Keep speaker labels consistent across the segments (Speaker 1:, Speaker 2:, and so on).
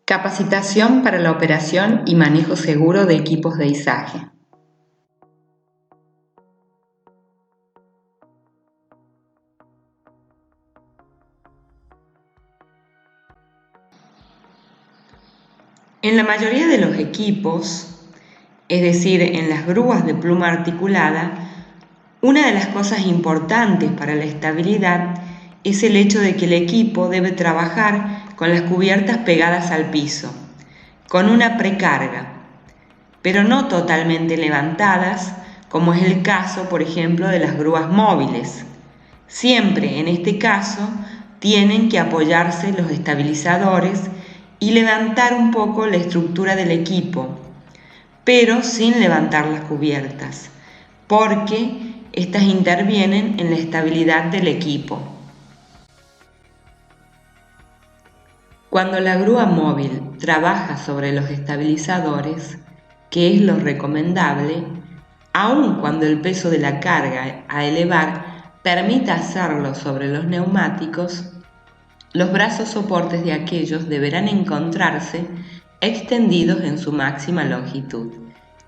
Speaker 1: Capacitación para la operación y manejo seguro de equipos de izaje. En la mayoría de los equipos, es decir, en las grúas de pluma articulada, una de las cosas importantes para la estabilidad es el hecho de que el equipo debe trabajar con las cubiertas pegadas al piso, con una precarga, pero no totalmente levantadas, como es el caso, por ejemplo, de las grúas móviles. Siempre, en este caso, tienen que apoyarse los estabilizadores y levantar un poco la estructura del equipo, pero sin levantar las cubiertas, porque estas intervienen en la estabilidad del equipo. Cuando la grúa móvil trabaja sobre los estabilizadores, que es lo recomendable, aun cuando el peso de la carga a elevar permita hacerlo sobre los neumáticos, los brazos soportes de aquellos deberán encontrarse extendidos en su máxima longitud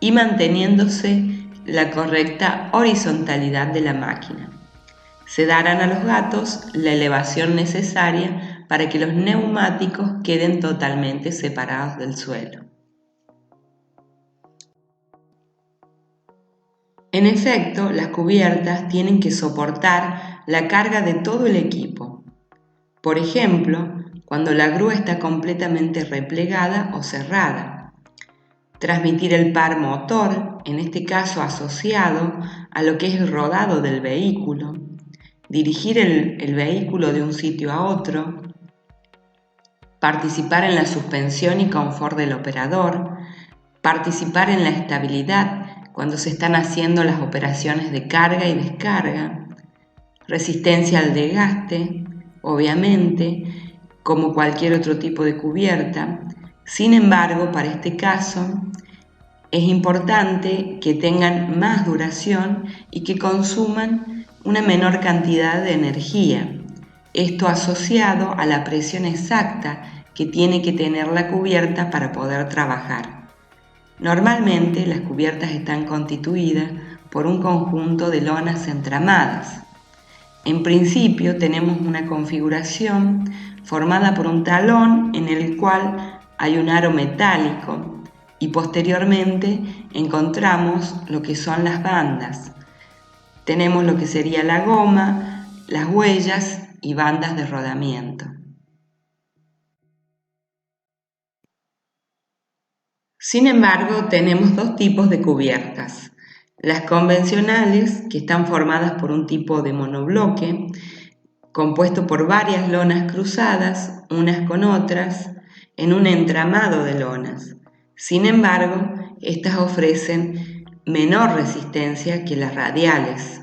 Speaker 1: y manteniéndose la correcta horizontalidad de la máquina. Se darán a los gatos la elevación necesaria para que los neumáticos queden totalmente separados del suelo. En efecto, las cubiertas tienen que soportar la carga de todo el equipo. Por ejemplo, cuando la grúa está completamente replegada o cerrada. Transmitir el par motor, en este caso asociado a lo que es el rodado del vehículo. Dirigir el vehículo de un sitio a otro. Participar en la suspensión y confort del operador. Participar en la estabilidad cuando se están haciendo las operaciones de carga y descarga. Resistencia al desgaste, obviamente, como cualquier otro tipo de cubierta. Sin embargo, para este caso, es importante que tengan más duración y que consuman una menor cantidad de energía. Esto asociado a la presión exacta que tiene que tener la cubierta para poder trabajar. Normalmente las cubiertas están constituidas por un conjunto de lonas entramadas. En principio tenemos una configuración formada por un talón en el cual hay un aro metálico y posteriormente encontramos lo que son las bandas. Tenemos lo que sería la goma, las huellas y bandas de rodamiento. Sin embargo, tenemos dos tipos de cubiertas. Las convencionales, que están formadas por un tipo de monobloque, compuesto por varias lonas cruzadas, unas con otras, en un entramado de lonas. Sin embargo, estas ofrecen menor resistencia que las radiales.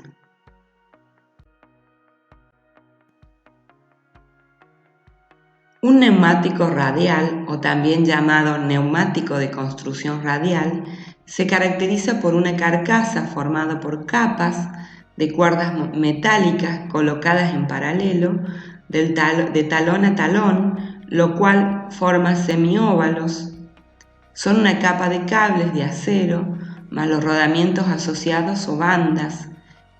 Speaker 1: Un neumático radial, o también llamado neumático de construcción radial, se caracteriza por una carcasa formada por capas de cuerdas metálicas colocadas en paralelo de talón a talón, lo cual forma semióvalos. Son una capa de cables de acero más los rodamientos asociados o bandas,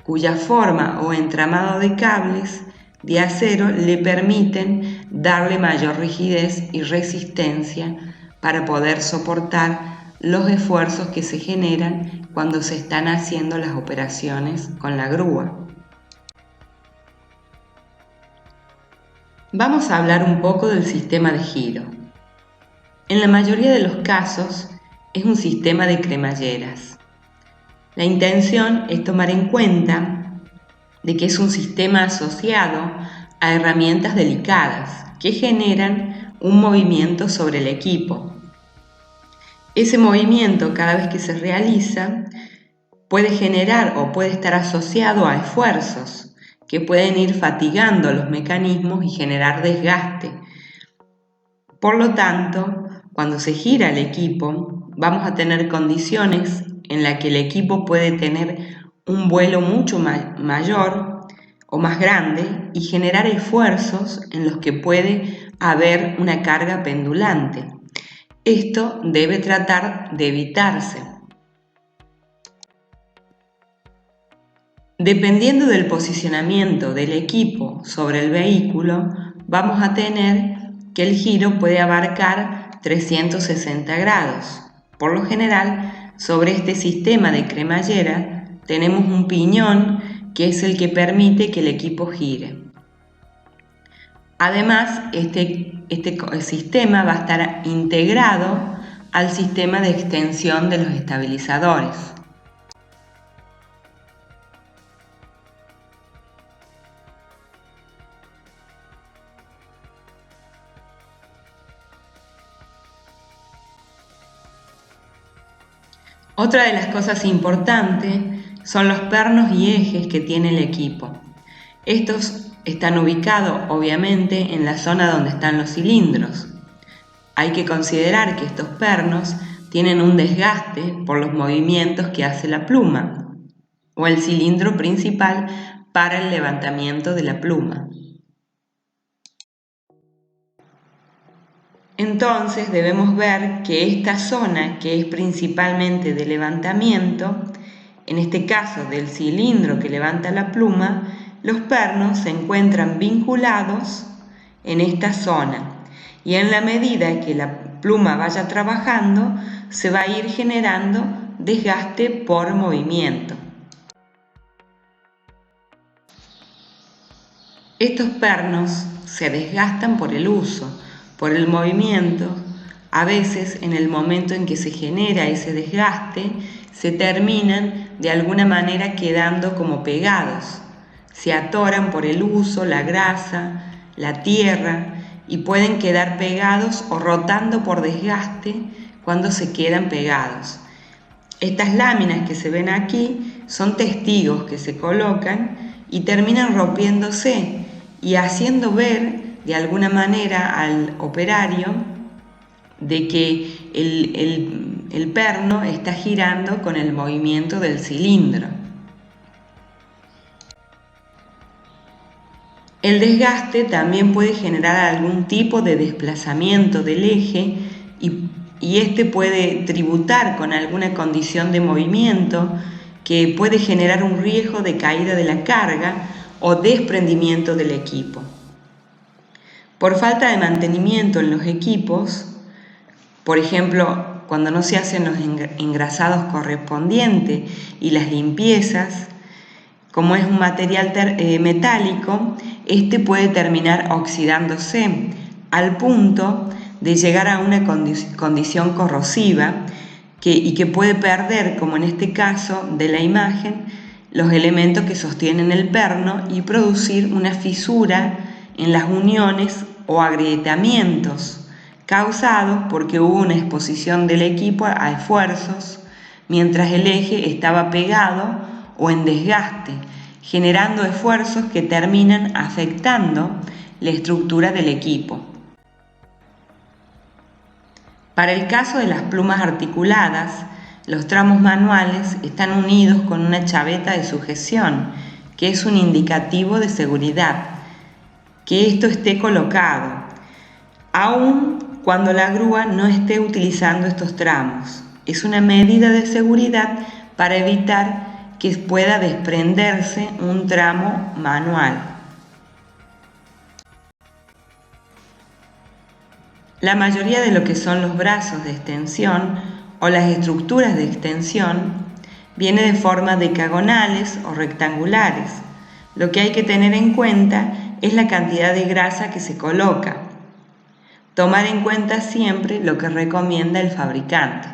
Speaker 1: cuya forma o entramado de cables de acero le permiten darle mayor rigidez y resistencia para poder soportar los esfuerzos que se generan cuando se están haciendo las operaciones con la grúa. Vamos a hablar un poco del sistema de giro. En la mayoría de los casos es un sistema de cremalleras. La intención es tomar en cuenta de que es un sistema asociado a herramientas delicadas que generan un movimiento sobre el equipo. Ese movimiento, cada vez que se realiza, puede generar o puede estar asociado a esfuerzos que pueden ir fatigando los mecanismos y generar desgaste. Por lo tanto, cuando se gira el equipo, vamos a tener condiciones en las que el equipo puede tener un vuelo mucho mayor o más grande y generar esfuerzos en los que puede haber una carga pendulante. Esto debe tratar de evitarse. Dependiendo del posicionamiento del equipo sobre el vehículo, vamos a tener que el giro puede abarcar 360 grados. Por lo general, sobre este sistema de cremallera tenemos un piñón que es el que permite que el equipo gire. Además, este sistema va a estar integrado al sistema de extensión de los estabilizadores. Otra de las cosas importantes son los pernos y ejes que tiene el equipo. Estos están ubicados obviamente en la zona donde están los cilindros. Hay que considerar que estos pernos tienen un desgaste por los movimientos que hace la pluma o el cilindro principal para el levantamiento de la pluma. Entonces debemos ver que esta zona, que es principalmente de levantamiento, en este caso del cilindro que levanta la pluma, los pernos se encuentran vinculados en esta zona y en la medida que la pluma vaya trabajando se va a ir generando desgaste por movimiento. Estos pernos se desgastan por el uso, por el movimiento. A veces en el momento en que se genera ese desgaste se terminan de alguna manera quedando como pegados. Se atoran por el uso, la grasa, la tierra y pueden quedar pegados o rotando por desgaste cuando se quedan pegados. Estas láminas que se ven aquí son testigos que se colocan y terminan rompiéndose y haciendo ver de alguna manera al operario de que el perno está girando con el movimiento del cilindro. El desgaste también puede generar algún tipo de desplazamiento del eje y este puede tributar con alguna condición de movimiento que puede generar un riesgo de caída de la carga o desprendimiento del equipo. Por falta de mantenimiento en los equipos, por ejemplo, cuando no se hacen los engrasados correspondientes y las limpiezas, como es un material metálico, este puede terminar oxidándose al punto de llegar a una condición corrosiva y que puede perder, como en este caso de la imagen, los elementos que sostienen el perno y producir una fisura en las uniones o agrietamientos causados porque hubo una exposición del equipo a esfuerzos mientras el eje estaba pegado o en desgaste, generando esfuerzos que terminan afectando la estructura del equipo. Para el caso de las plumas articuladas, los tramos manuales están unidos con una chaveta de sujeción, que es un indicativo de seguridad, que esto esté colocado, aun cuando la grúa no esté utilizando estos tramos. Es una medida de seguridad para evitar que pueda desprenderse un tramo manual. La mayoría de lo que son los brazos de extensión o las estructuras de extensión viene de forma decagonales o rectangulares. Lo que hay que tener en cuenta es la cantidad de grasa que se coloca. Tomar en cuenta siempre lo que recomienda el fabricante.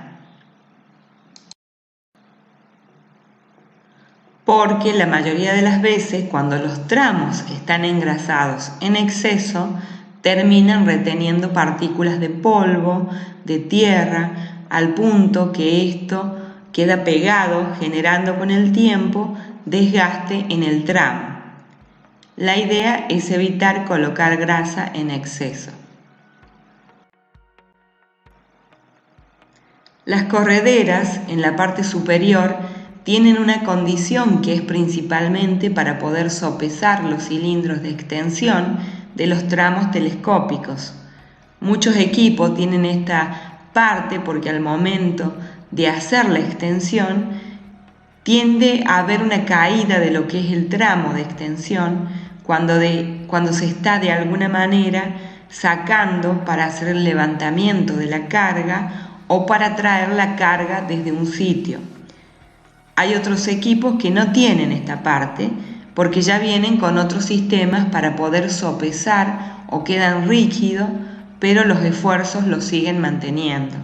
Speaker 1: Porque la mayoría de las veces cuando los tramos están engrasados en exceso, terminan reteniendo partículas de polvo, de tierra, al punto que esto queda pegado, generando con el tiempo desgaste en el tramo. La idea es evitar colocar grasa en exceso. Las correderas en la parte superior tienen una condición que es principalmente para poder sopesar los cilindros de extensión de los tramos telescópicos. Muchos equipos tienen esta parte porque al momento de hacer la extensión tiende a haber una caída de lo que es el tramo de extensión cuando se está de alguna manera sacando para hacer el levantamiento de la carga o para traer la carga desde un sitio. Hay otros equipos que no tienen esta parte porque ya vienen con otros sistemas para poder sopesar o quedan rígidos, pero los esfuerzos los siguen manteniendo.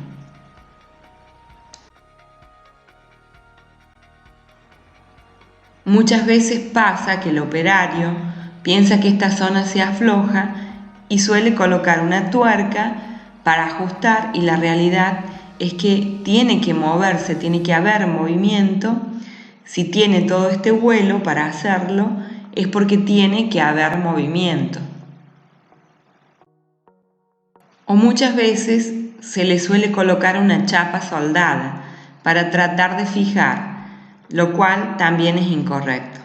Speaker 1: Muchas veces pasa que el operario piensa que esta zona se afloja y suele colocar una tuerca para ajustar, y la realidad es que tiene que moverse, tiene que haber movimiento. Si tiene todo este vuelo para hacerlo, es porque tiene que haber movimiento. O muchas veces se le suele colocar una chapa soldada para tratar de fijar, lo cual también es incorrecto.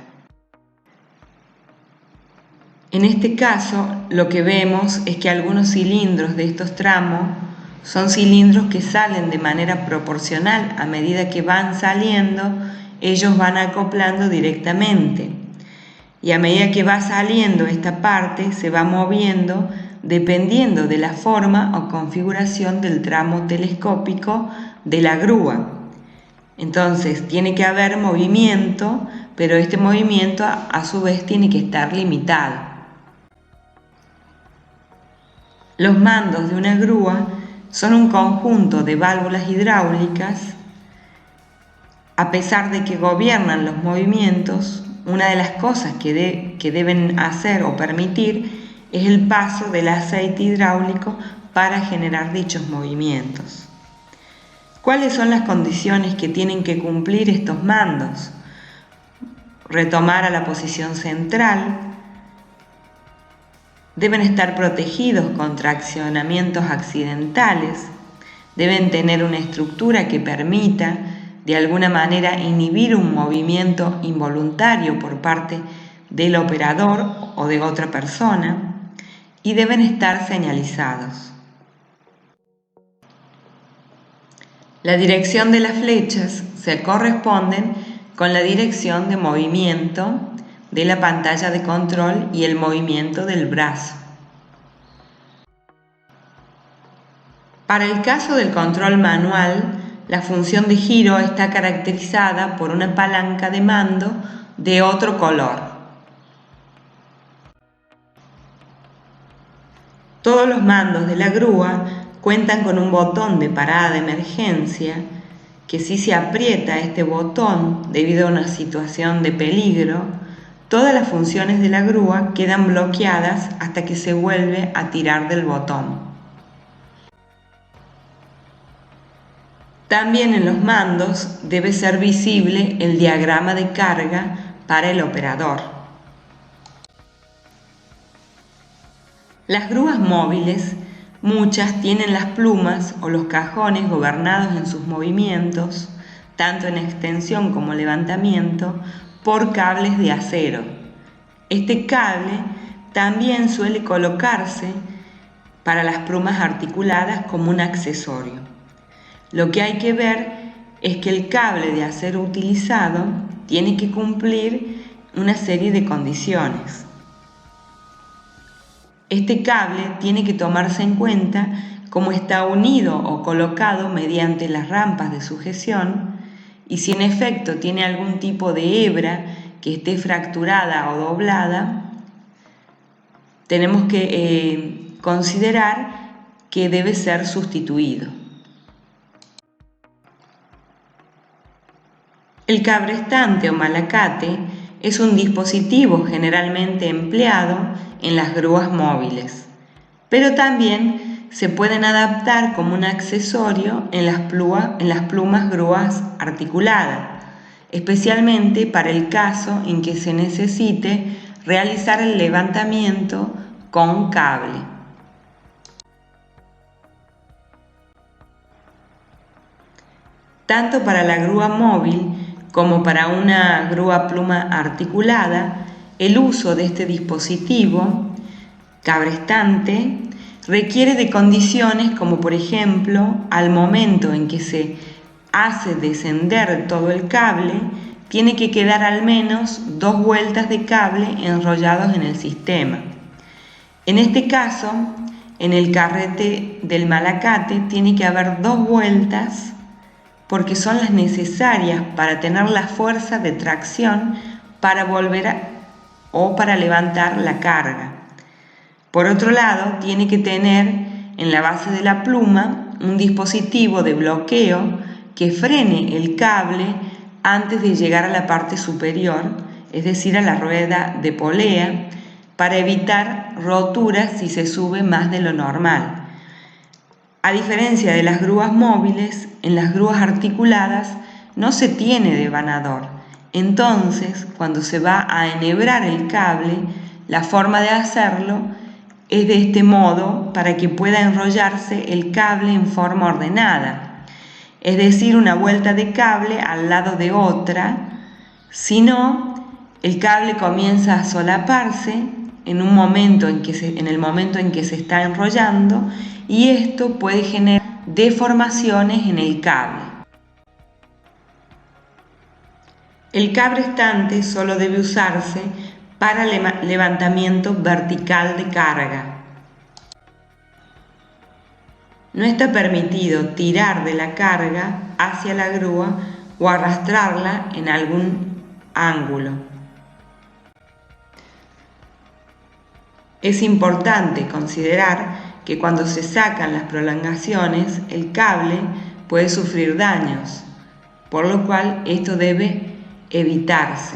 Speaker 1: En este caso, lo que vemos es que algunos cilindros de estos tramos son cilindros que salen de manera proporcional. A medida que van saliendo, ellos van acoplando directamente. Y a medida que va saliendo esta parte, se va moviendo dependiendo de la forma o configuración del tramo telescópico de la grúa. Entonces, tiene que haber movimiento, pero este movimiento a su vez tiene que estar limitado. Los mandos de una grúa son un conjunto de válvulas hidráulicas. A pesar de que gobiernan los movimientos, una de las cosas que deben hacer o permitir es el paso del aceite hidráulico para generar dichos movimientos. ¿Cuáles son las condiciones que tienen que cumplir estos mandos? Retomar a la posición central. Deben estar protegidos contra accionamientos accidentales. Deben tener una estructura que permita, de alguna manera, inhibir un movimiento involuntario por parte del operador o de otra persona. Y deben estar señalizados. La dirección de las flechas se corresponden con la dirección de movimiento de la pantalla de control y el movimiento del brazo. Para el caso del control manual, la función de giro está caracterizada por una palanca de mando de otro color. Todos los mandos de la grúa cuentan con un botón de parada de emergencia que, si se aprieta este botón debido a una situación de peligro, todas las funciones de la grúa quedan bloqueadas hasta que se vuelve a tirar del botón. También en los mandos debe ser visible el diagrama de carga para el operador. Las grúas móviles, muchas tienen las plumas o los cajones gobernados en sus movimientos, tanto en extensión como levantamiento, por cables de acero. Este cable también suele colocarse para las plumas articuladas como un accesorio. Lo que hay que ver es que el cable de acero utilizado tiene que cumplir una serie de condiciones. Este cable tiene que tomarse en cuenta cómo está unido o colocado mediante las rampas de sujeción, y si en efecto tiene algún tipo de hebra que esté fracturada o doblada, tenemos que considerar que debe ser sustituido. El cabrestante o malacate es un dispositivo generalmente empleado en las grúas móviles, pero también se pueden adaptar como un accesorio en las plumas grúas articuladas, especialmente para el caso en que se necesite realizar el levantamiento con cable. Tanto para la grúa móvil como para una grúa pluma articulada, el uso de este dispositivo cabrestante requiere de condiciones como por ejemplo, al momento en que se hace descender todo el cable, tiene que quedar al menos 2 vueltas de cable enrollados en el sistema. En este caso, en el carrete del malacate tiene que haber 2 vueltas porque son las necesarias para tener la fuerza de tracción para o para levantar la carga. Por otro lado, tiene que tener en la base de la pluma un dispositivo de bloqueo que frene el cable antes de llegar a la parte superior, es decir, a la rueda de polea, para evitar roturas si se sube más de lo normal. A diferencia de las grúas móviles, en las grúas articuladas no se tiene devanador. Entonces, cuando se va a enhebrar el cable, la forma de hacerlo es de este modo para que pueda enrollarse el cable en forma ordenada, es decir, una vuelta de cable al lado de otra. Si no, el cable comienza a solaparse en el momento en que se está enrollando, y esto puede generar deformaciones en el cable. El cabrestante solo debe usarse para levantamiento vertical de carga. No está permitido tirar de la carga hacia la grúa o arrastrarla en algún ángulo. Es importante considerar que cuando se sacan las prolongaciones, el cable puede sufrir daños, por lo cual esto debe evitarse.